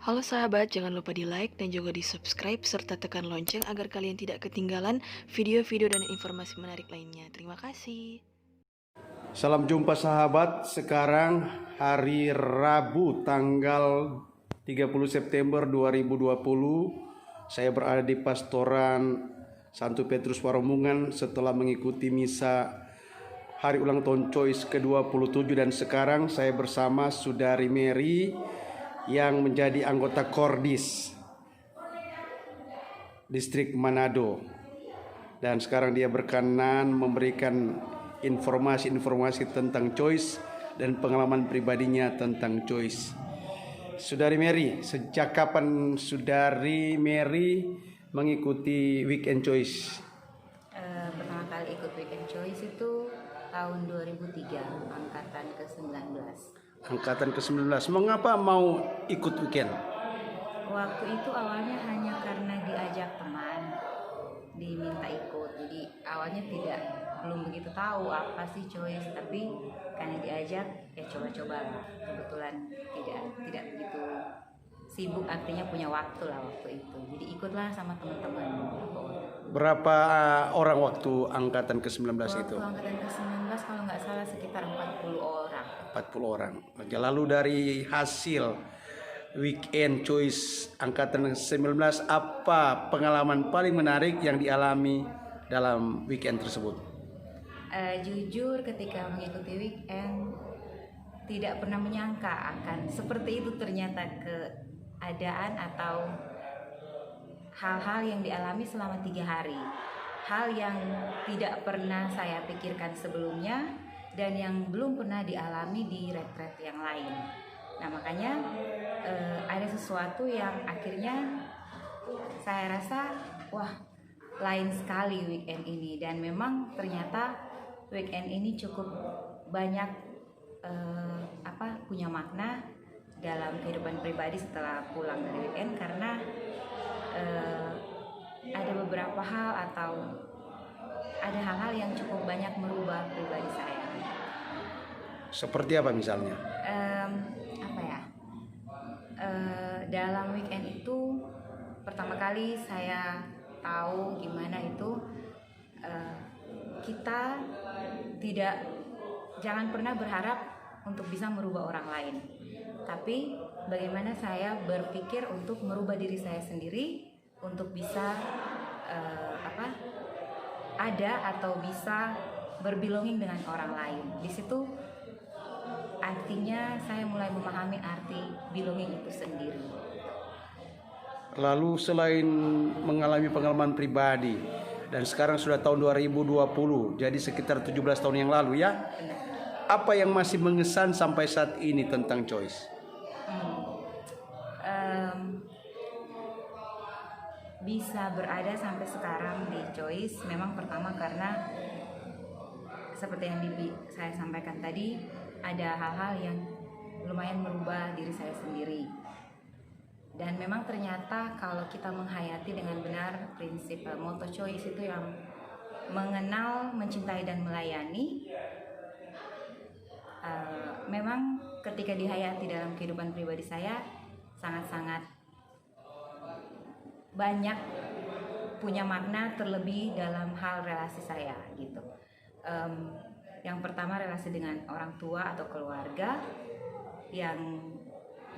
Halo sahabat, jangan lupa di like dan juga di subscribe serta tekan lonceng agar kalian tidak ketinggalan video-video dan informasi menarik lainnya. Terima kasih. Salam jumpa sahabat, sekarang hari Rabu tanggal 30 September 2020. Saya berada di Pastoran Santo Petrus Waromungan setelah mengikuti misa hari ulang tahun Choice ke-27, dan sekarang saya bersama Saudari Mary yang menjadi anggota Kordis Distrik Manado. Dan sekarang dia berkenan memberikan informasi-informasi tentang Choice dan pengalaman pribadinya tentang Choice. Saudari Mary, sejak kapan Saudari Mary mengikuti Weekend Choice? Pertama kali ikut Weekend Choice itu tahun 2003, angkatan ke-19. Angkatan ke-19. Mengapa mau ikut weekend? Waktu itu awalnya hanya karena diajak teman, diminta ikut. Jadi awalnya belum begitu tahu apa sih Choice, tapi karena diajak ya coba-coba lah. Kebetulan tidak begitu sibuk, artinya punya waktu lah waktu itu. Jadi ikutlah sama teman-teman. Berapa orang waktu angkatan ke-19 itu? Waktu angkatan ke-19 kalau nggak salah sekitar 40 orang. 40 orang. Oke, lalu dari hasil Weekend Choice angkatan ke-19, apa pengalaman paling menarik yang dialami dalam weekend tersebut? Jujur ketika mengikuti weekend tidak pernah menyangka akan seperti itu ternyata keadaan atau hal-hal yang dialami selama 3 hari. Hal yang tidak pernah saya pikirkan sebelumnya dan yang belum pernah dialami di retret yang lain. Nah makanya ada sesuatu yang akhirnya saya rasa wah lain sekali weekend ini, dan memang ternyata weekend ini cukup banyak punya makna dalam kehidupan pribadi setelah pulang dari weekend, karena ada beberapa hal atau ada hal-hal yang cukup banyak merubah pribadi saya. Seperti apa misalnya? Dalam weekend itu pertama kali saya tahu gimana itu kita jangan pernah berharap untuk bisa merubah orang lain, tapi bagaimana saya berpikir untuk merubah diri saya sendiri untuk bisa ada atau bisa berbelonging dengan orang lain. Di situ artinya saya mulai memahami arti belonging itu sendiri. Lalu selain mengalami pengalaman pribadi dan sekarang sudah tahun 2020, jadi sekitar 17 tahun yang lalu ya. Benar. Apa yang masih mengesan sampai saat ini tentang Choice? Bisa berada sampai sekarang di Choice memang pertama karena seperti yang saya sampaikan tadi, ada hal-hal yang lumayan merubah diri saya sendiri. Dan memang ternyata kalau kita menghayati dengan benar prinsip motto Choice itu yang mengenal, mencintai dan melayani, memang ketika dihayati dalam kehidupan pribadi saya sangat-sangat banyak punya makna, terlebih dalam hal relasi saya gitu. Yang pertama relasi dengan orang tua atau keluarga, yang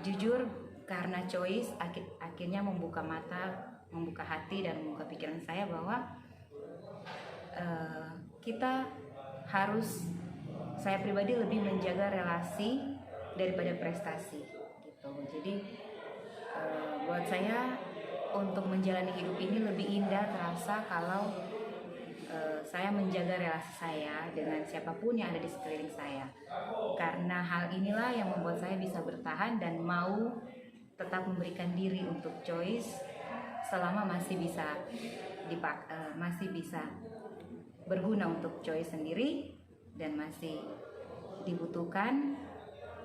jujur karena Choice akhirnya membuka mata, membuka hati dan membuka pikiran saya bahwa kita harus, saya pribadi lebih menjaga relasi daripada prestasi gitu. Jadi buat saya untuk menjalani hidup ini lebih indah terasa kalau saya menjaga relasi saya dengan siapapun yang ada di sekeliling saya. Karena hal inilah yang membuat saya bisa bertahan dan mau tetap memberikan diri untuk Choice selama masih bisa berguna untuk Choice sendiri dan masih dibutuhkan,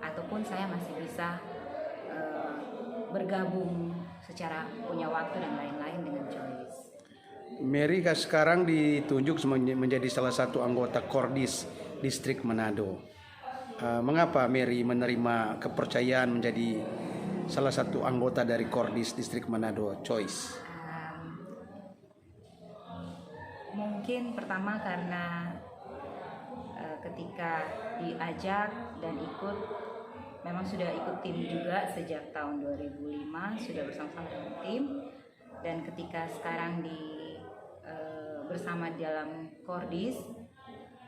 ataupun saya masih bisa bergabung secara punya waktu dan lain-lain dengan Choice. Mary sekarang ditunjuk menjadi salah satu anggota Kordis Distrik Manado. Mengapa Mary menerima kepercayaan menjadi salah satu anggota dari Kordis Distrik Manado Choice? Mungkin pertama karena ketika diajak dan ikut, memang sudah ikut tim juga sejak tahun 2005, sudah bersama-sama dengan tim, dan ketika sekarang bersama dalam Kordis,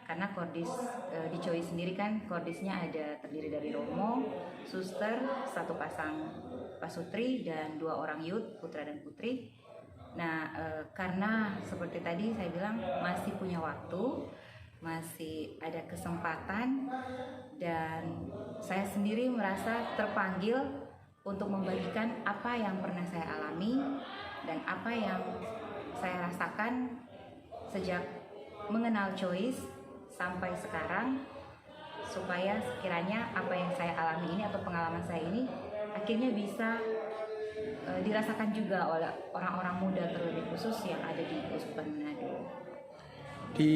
karena Kordis di Choice sendiri kan Kordisnya terdiri dari Romo, suster, satu pasang pasutri, dan 2 orang youth, putra dan putri. Nah, karena seperti tadi saya bilang masih punya waktu, masih ada kesempatan, dan saya sendiri merasa terpanggil untuk membagikan apa yang pernah saya alami dan apa yang saya rasakan sejak mengenal Choice sampai sekarang, supaya sekiranya apa yang saya alami ini atau pengalaman saya ini akhirnya bisa dirasakan juga oleh orang-orang muda, terlebih khusus yang ada di Keuskupan Manado. Di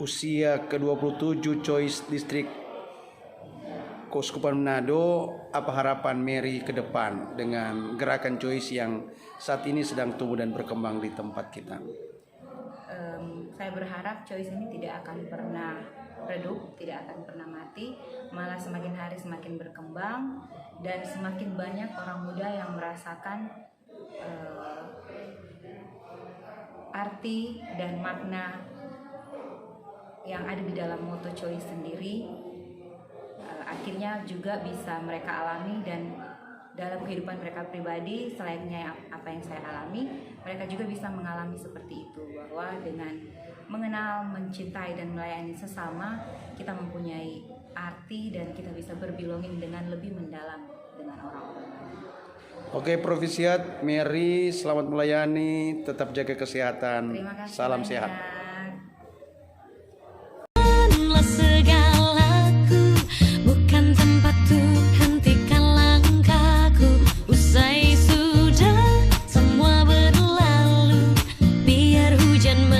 usia ke-27 Choice Distrik Keuskupan Manado, apa harapan Mary ke depan dengan gerakan Choice yang saat ini sedang tumbuh dan berkembang di tempat kita? Saya berharap Choice ini tidak akan pernah redup, tidak akan pernah mati, malah semakin hari semakin berkembang, dan semakin banyak orang muda yang merasakan arti dan makna yang ada di dalam moto Choice sendiri. Akhirnya juga bisa mereka alami, dan dalam kehidupan mereka pribadi selayaknya apa yang saya alami, mereka juga bisa mengalami seperti itu, bahwa dengan mengenal, mencintai, dan melayani sesama, kita mempunyai arti dan kita bisa berbelonging dengan lebih mendalam dengan orang-orang lain. Oke, Provisiat Mary, selamat melayani, tetap jaga kesehatan. Terima kasih Salam banyak. sehat.